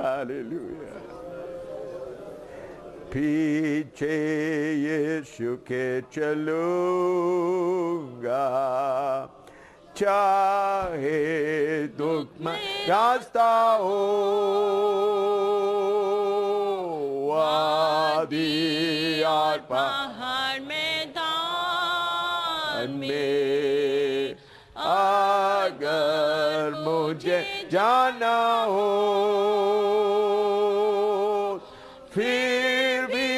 Hallelujah. पीछे यीशु के चलूंगा, चाहे दुख में रास्ता हो, वादी और पहाड़ मैदान में अगर मुझे जाना हो, फिर भी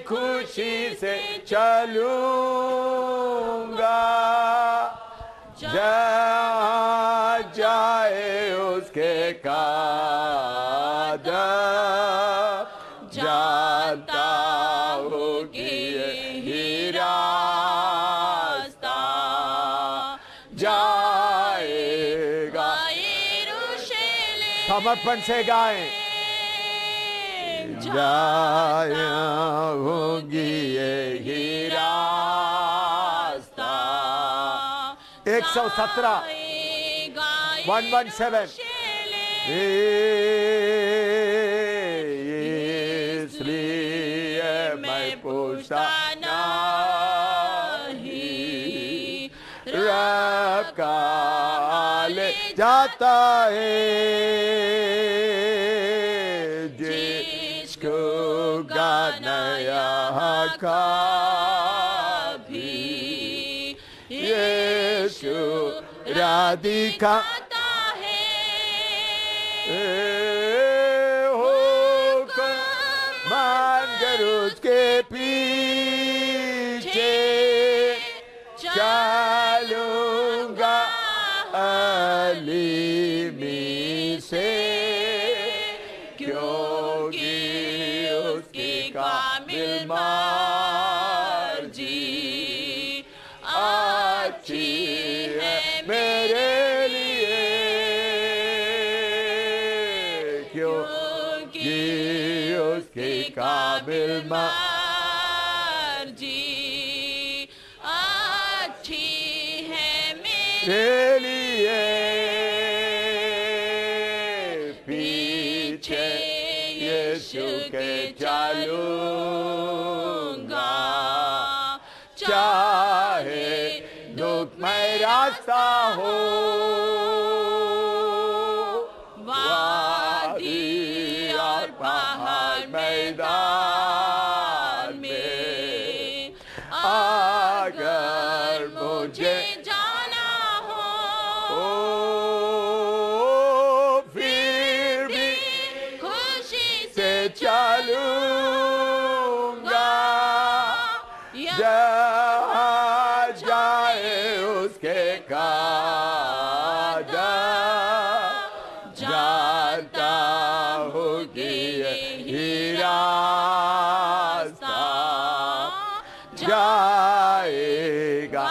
खुशी से चलूंगा, जहाँ जाए उसके कदम, जानता हूँ कि यही रास्ता जाएगा यरूशलेम। समर्पण से गाएं, जाया होगी यही रास्ता। 117 117 इसलिए मैं पूछता नहीं, रब का ले जाता है जिसको गाना का भी यीशु राधिका मानकर उसके पीछे चलूंगा अलीमी से, क्योंकि उसकी कामिल मर्जी अच्छी है मेरे लिए, क्योंकि उसकी कामिल मर्जी अच्छी है मेरे लिए। पीछे यीशु के चलूंगा, चाहे दुखमय रास्ता हो, वादी और पहाड़ मैदान में अगर मुझे जाना हो, फिर भी खुशी से चलूंगा, जहाँ जाए उसके कदम, जानता हूँ कि यही रास्ता जाएगा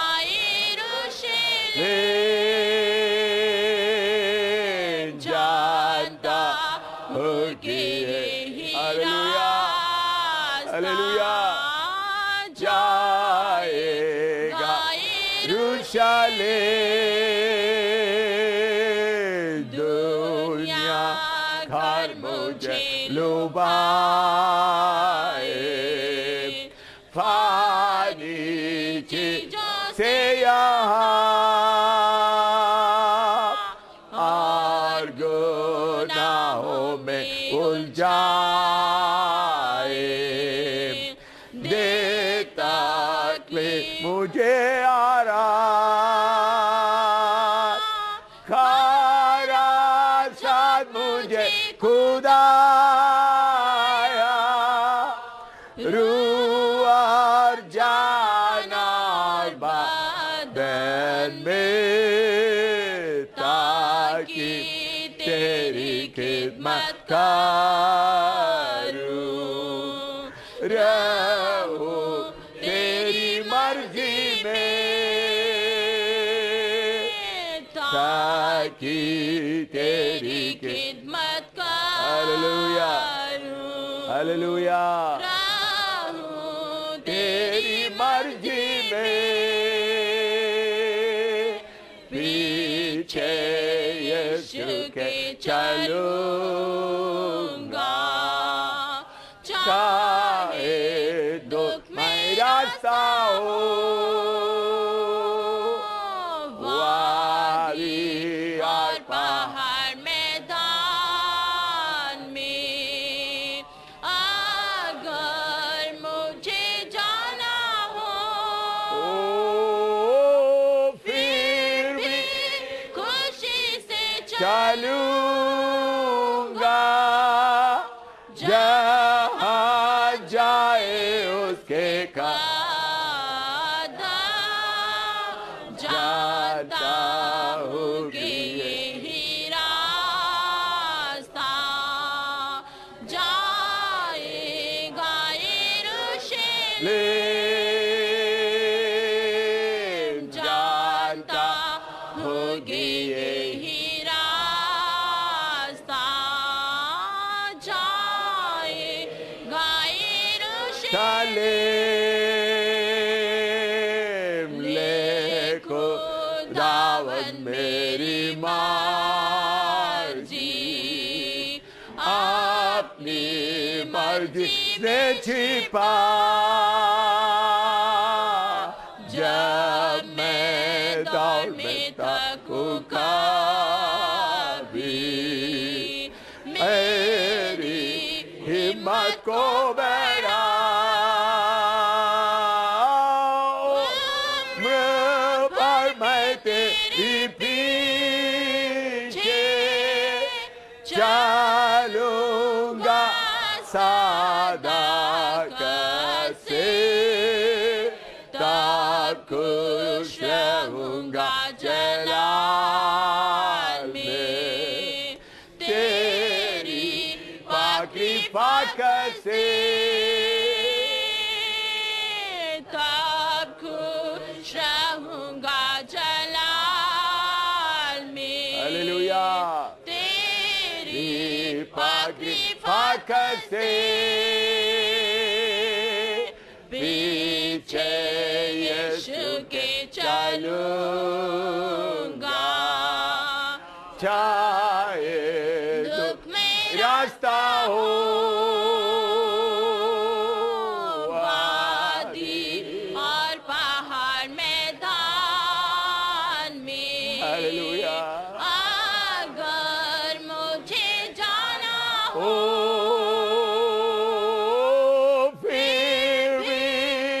यरूशलेम, जानता हूँ कि यही हालेलुया जाएगा यरूशलेम। दुनिया घर मुझे लुभाए, फानी चीजों से यहाँ और गुनाहों में उलझाए, देता मुझे आराम, खारा साथ मुझे खुदाया, रूह और जाना बदन में, ताकि तेरी खिदमत करूं, रहूं तेरी मर्जी में, ताकि तेरी खिदमत का हालेलुया हालेलुया तेरी मर्जी में, पीछे यीशु के चलूं रास्ता हो, वादी और पहाड़ मैदान में अगर मुझे जाना हो, फिर भी खुशी से चलूंगा, जहाँ जाए उसके जानता हूँ कि यही रास्ता जाएगा यरूशलेम, जानता हूँ कि यही रास्ता जाएगा शालेम लेको दावत मेरी मर्जी, अपनी मर्जी से छिपा, जब मैं दौड़ में थकूं कभी, मेरी हिम्मत को बढ़ा, पर मैं तेरी पीछे चलूंगा सदाकत से, तब खुश रहूंगा जलाल में, तेरी पाकी फाकत से, तब खुश रहूंगा जलाल में, हालेलुया, तेरी पाकी फाकत से, पीछे यीशु के चलूंगा, चाहे दुख में रास्ता हो, वादी और पहाड़ मैदान में, हालेलुया, अगर मुझे जाना ओ फिर भी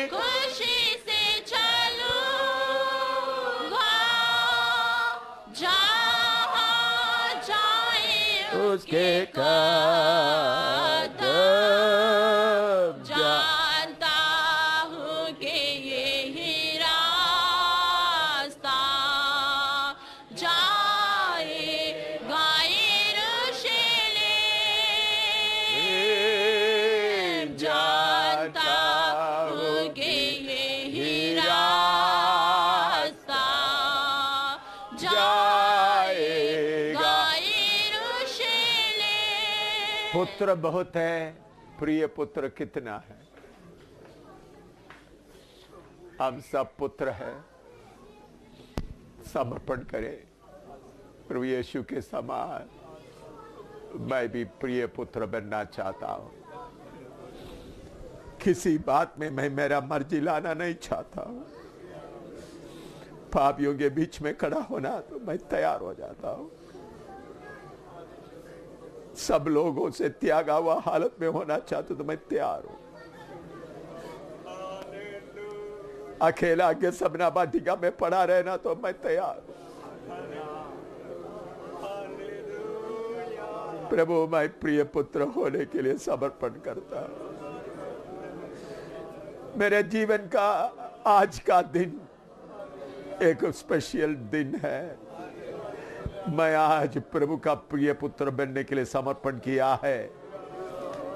खुशी से चलूंगा, जहाँ जाए उसके कदम जानता हूँ कि यही रास्ता जाएगा यरूशलेम, जानता हूँ कि यही रास्ता जाएगा यरूशलेम। पुत्र बहुत है, प्रिय पुत्र कितना है। हम सब पुत्र हैं, समर्पण करें प्रभु यीशु के समान। मैं भी प्रिय पुत्र बनना चाहता हूं। किसी बात में मैं मेरा मर्जी लाना नहीं चाहता हूं। पापियों के बीच में खड़ा होना तो मैं तैयार हो जाता हूं। सब लोगों से त्यागा हुआ हालत में होना चाहता तो मैं तैयार हूं। अकेला के सबना वाटिका में पड़ा रहना तो मैं तैयार हूं। प्रभु मैं प्रिय पुत्र होने के लिए समर्पण करता हूं। मेरे जीवन का आज का दिन एक स्पेशल दिन है। मैं आज प्रभु का प्रिय पुत्र बनने के लिए समर्पण किया है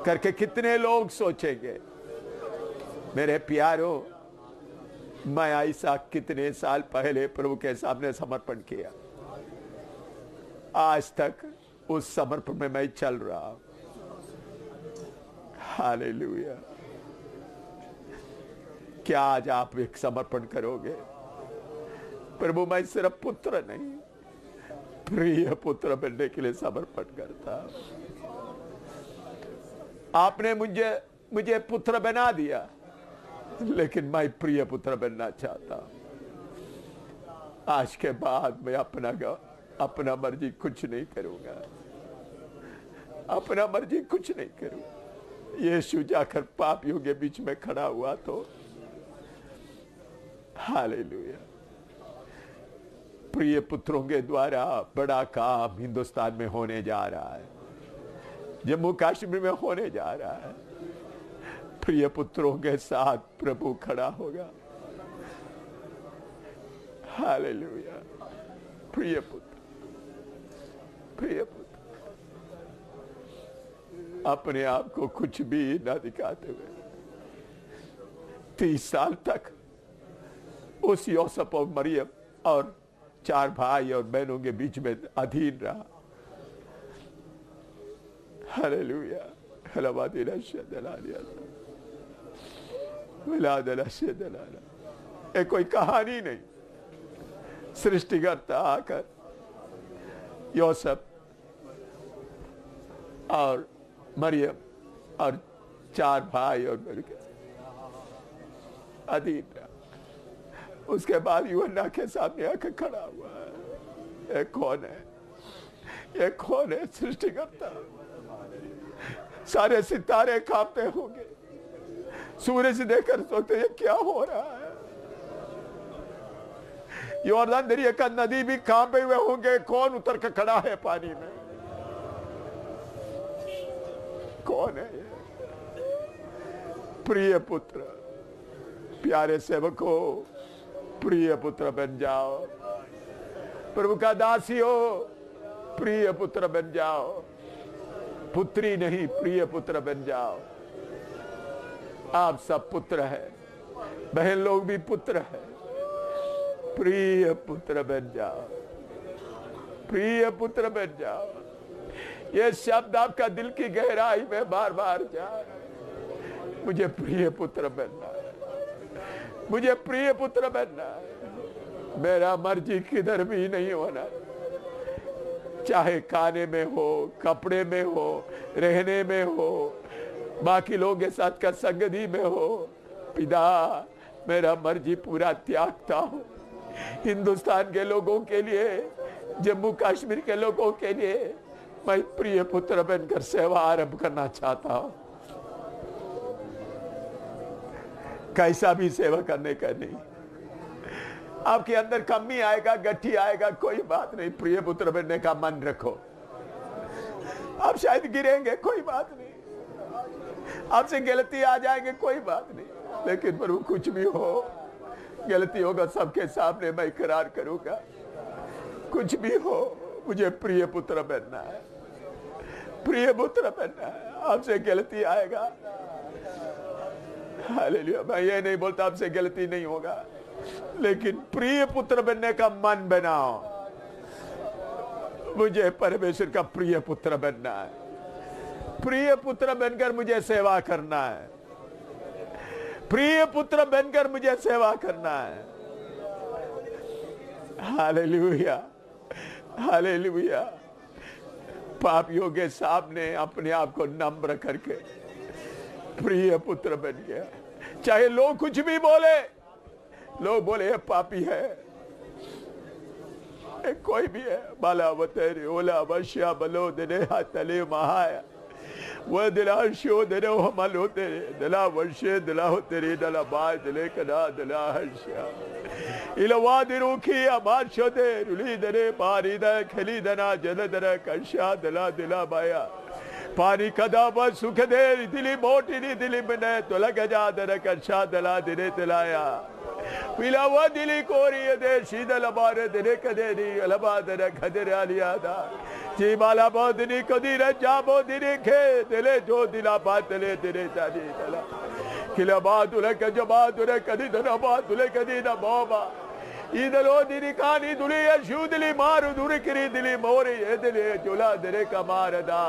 करके कितने लोग सोचेंगे। मेरे प्यारों, मैं ऐसा कितने साल पहले प्रभु के सामने समर्पण किया। आज तक उस समर्पण में मैं चल रहा हूं। हालेलुया। क्या आज आप एक समर्पण करोगे? प्रभु मैं सिर्फ पुत्र नहीं, प्रिय पुत्र बनने के लिए समर्पण करता हूं। आपने मुझे पुत्र बना दिया। लेकिन मैं प्रिय पुत्र बनना चाहता हूं। आज के बाद मैं अपना मर्जी कुछ नहीं करूंगा, अपना मर्जी कुछ नहीं करूंगा। यीशु जाकर पापियों के बीच में खड़ा हुआ तो हालेलुया। प्रिय पुत्रों के द्वारा बड़ा काम हिंदुस्तान में होने जा रहा है, जम्मू कश्मीर में होने जा रहा है। प्रिय पुत्रों के साथ प्रभु खड़ा होगा। हालेलुया। प्रिय पुत्र, प्रिय पुत्र, अपने आप को कुछ भी न दिखाते हुए 30 साल तक उस यूसुफ और मरियम और 4 भाई और बहनों के बीच में अधीन रहा। हालेलुया। ये कोई कहानी नहीं। सृष्टिकर्ता आकर यूसुफ और मरियम और 4 भाई और बहन अधीन रहा। उसके बाद यूहन्ना के सामने आकर खड़ा हुआ है। ये कौन है? ये कौन है? सृष्टिकर्ता। सारे सितारे कांपते होंगे, सूरज देखकर सोचते ये क्या हो रहा है। यॉर्दन दरिया का नदी भी कांपे हुए होंगे, कौन उतर कर खड़ा है पानी में? कौन है ये? प्रिय पुत्र, प्यारे सेवकों, प्रिय पुत्र बन जाओ। प्रभु का दासी हो, प्रिय पुत्र बन जाओ। पुत्री नहीं, प्रिय पुत्र बन जाओ। आप सब पुत्र है, बहन लोग भी पुत्र है। प्रिय पुत्र बन जाओ, प्रिय पुत्र बन जाओ। ये शब्द आपका दिल की गहराई में बार बार जाए। मुझे प्रिय पुत्र बनना है, मुझे प्रिय पुत्र बनना है। मेरा मर्जी किधर भी नहीं होना, चाहे खाने में हो, कपड़े में हो, रहने में हो, बाकी लोगों के साथ का संगति में हो। पिता, मेरा मर्जी पूरा त्यागता हूं। हिंदुस्तान के लोगों के लिए, जम्मू कश्मीर के लोगों के लिए मैं प्रिय पुत्र बनकर सेवा आरंभ करना चाहता हूं। कैसा भी सेवा करने का नहीं। आपके अंदर कमी आएगा, गट्ठी आएगा, कोई बात नहीं। प्रिय पुत्र बनने का मन रखो। आप शायद गिरेंगे, कोई बात नहीं। आपसे गलती आ जाएंगे, कोई बात नहीं। लेकिन प्रभु कुछ भी हो, गलती होगा सबके सामने मैं इकरार करूंगा। कुछ भी हो, मुझे प्रिय पुत्र बनना है, प्रिय पुत्र बनना है। आपसे गलती आएगा, हालेलुया। मैं ये नहीं बोलता आपसे गलती नहीं होगा, लेकिन प्रिय पुत्र बनने का मन बनाओ। मुझे परमेश्वर का प्रिय पुत्र बनना है, प्रिय पुत्र बनकर मुझे सेवा करना है, प्रिय पुत्र बनकर मुझे सेवा करना है। Hallelujah, hallelujah. पापियों के सामने अपने आप को नम्र करके प्रिय पुत्र बन गया। चाहे लोग कुछ भी बोले, लोग बोले ये पापी है, कोई भी है, बाला वतेरे ओला वश्या बलो दे हाथले महाया वो दिला शो दे हमल होते दिला वर्षे दिला होते रे दिला बाय दिले कदा दिला हर्षा इलवा दिरुखी अमार शोदे रुली दरे पारी द खली दना जल दर कशा दिला दिला बाया पानी कदा बस सुख दे दिली मोटी नी दिली बने तुला गजा दर कशा दिला दिले दिलाया पिलावा दिली कोरी दे शीदल बार दिले कदे नी अलबा दर खदर आलिया दा जी माला बोधनी कदी रजा बोधनी खे दिले जो दिला बात दिले दिले जानी दिला किला बात उले कजबा दुले कदी धना बात उले कदी ना बाबा इधरो दिली कानी दुली यशु दिली मारू दुरी किरी दिली मोरी ये दिले जुला दिले कमार दा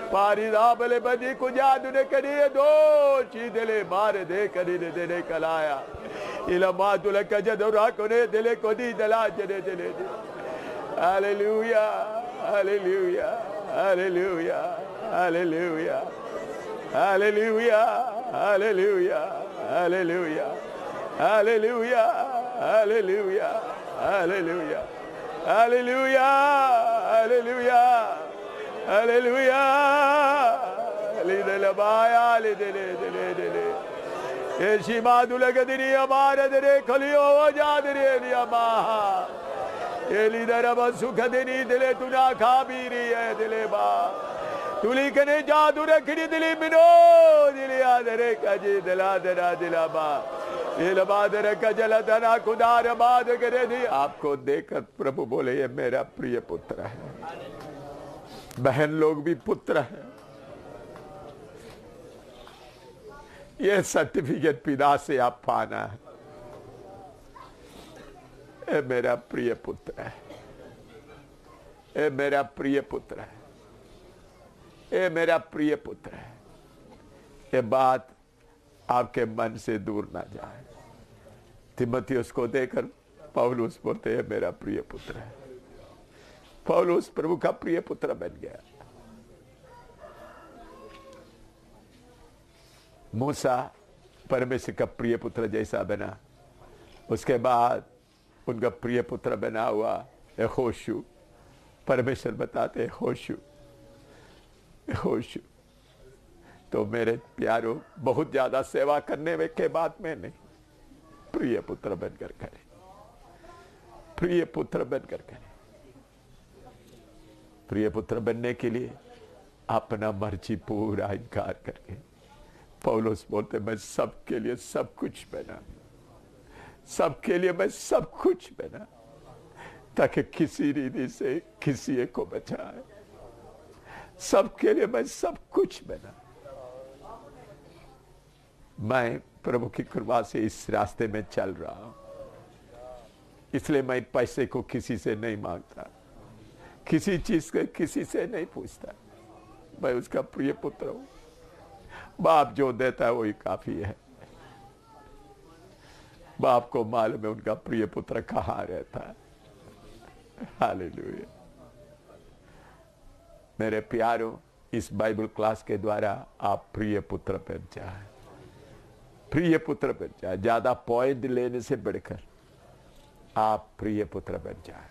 पारी दा बले बदी कुजा दुले कदी दो ची दिले मार दे कदी दिले कलाया इला मात उले कजदरा कोने दिले कदी दला जने दिले Hallelujah, hallelujah, hallelujah, hallelujah, hallelujah, hallelujah, hallelujah hallelujah hallelujah hallelujah hallelujah hallelujah hallelujah लिदले बाया लिदले दिले दिले एशिमा दुलगदिनी अमार दरे खलियो जादरे नियमा एलिदर बसुखदिनी दिले तुना खाबीरी है दिले बा तुली कने जादू रखनी दिली मिनो दिली आदरे कजी दिला दरा दिला बा ये लबादर कजल धना खुदार बाद करे दी। आपको देखकर प्रभु बोले ये मेरा प्रिय पुत्र है। बहन लोग भी पुत्र है। ये सर्टिफिकेट पिता से आप पाना है। ये मेरा प्रिय पुत्र है। ये मेरा प्रिय पुत्र है। ये मेरा प्रिय पुत्र है। ये बात आपके मन से दूर ना जाए। तीमुथियुस को देकर पौलुस बोलते हैं मेरा प्रिय पुत्र है। पौलुस प्रभु का प्रिय पुत्र बन गया। मूसा परमेश्वर का प्रिय पुत्र जैसा बना। उसके बाद उनका प्रिय पुत्र बना हुआ यहोशू। परमेश्वर बताते यहोशू यहोशू तो मेरे प्यारों बहुत ज्यादा सेवा करने के बाद में नहीं, प्रिय पुत्र बनकर करे। प्रिय पुत्र बनकर करे। प्रिय पुत्र बनने के लिए अपना मर्जी पूरा इनकार करके पौलुस बोलते मैं सबके लिए सब कुछ बना। सबके लिए मैं सब कुछ बना ताकि किसी रीति से किसी एक को बचाए। सबके लिए मैं सब कुछ बना। मैं प्रभु की कृपा से इस रास्ते में चल रहा हूं। इसलिए मैं पैसे को किसी से नहीं मांगता, किसी चीज को किसी से नहीं पूछता। मैं उसका प्रिय पुत्र हूं। बाप जो देता है वही काफी है। बाप को मालूम है उनका प्रिय पुत्र कहां रहता है। हालेलुया। मेरे प्यारों, इस बाइबल क्लास के द्वारा आप प्रिय पुत्र बन जाए। प्रिय पुत्र बन जाए। ज्यादा पॉइंट लेने से बढ़कर आप प्रिय पुत्र बन जाए।